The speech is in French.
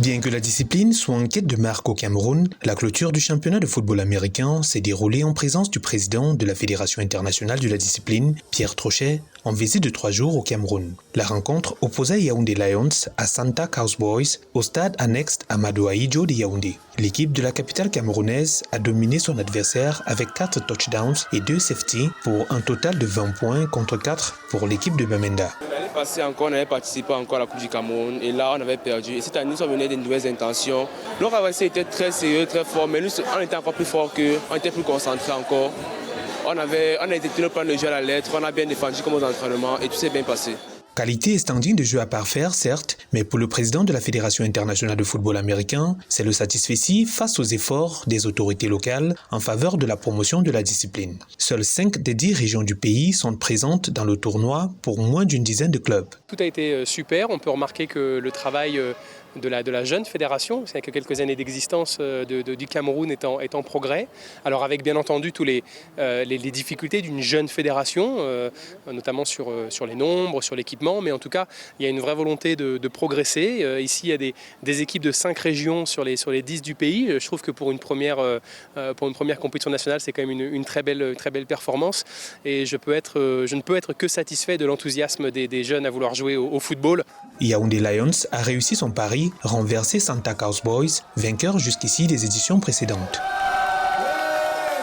Bien que la discipline soit en quête de marque au Cameroun, la clôture du championnat de football américain s'est déroulée en présence du président de la Fédération internationale de la discipline, Pierre Trochet, en visite de 3 jours au Cameroun. La rencontre opposait Yaoundé Lions à Santa Cowboys au stade annexe Amadou Ahidjo de Yaoundé. L'équipe de la capitale camerounaise a dominé son adversaire avec 4 touchdowns et 2 safety pour un total de 20 points contre 4 pour l'équipe de Bamenda. L'année passée encore, on avait participé encore à la Coupe du Cameroun et là on avait perdu. Et cette année, nous sommes venus avec de nouvelles intentions. Notre adversaire était très sérieux, très fort, mais nous on était encore plus forts qu'eux, on était plus concentrés encore. On a été notre plan de jeu à la lettre, on a bien défendu comme aux entraînements et tout s'est bien passé. Qualité et standing de jeu à parfaire, certes, mais pour le président de la Fédération internationale de football américain, c'est le satisfecit face aux efforts des autorités locales en faveur de la promotion de la discipline. Seules 5 des 10 régions du pays sont présentes dans le tournoi pour moins d'une dizaine de clubs. Tout a été super. On peut remarquer que le travail de la jeune fédération, c'est que quelques années d'existence du Cameroun est en progrès. Alors avec bien entendu tous les difficultés d'une jeune fédération, notamment sur les nombres, sur l'équipement, mais en tout cas il y a une vraie volonté de progresser. Ici il y a des équipes de 5 régions sur les 10 du pays. Je trouve que pour une première compétition nationale, c'est quand même une très belle performance. Et je ne peux être que satisfait de l'enthousiasme des jeunes à vouloir jouer au football. Yaoundé Lions a réussi son pari, renversé Santa Cowboys, vainqueur jusqu'ici des éditions précédentes.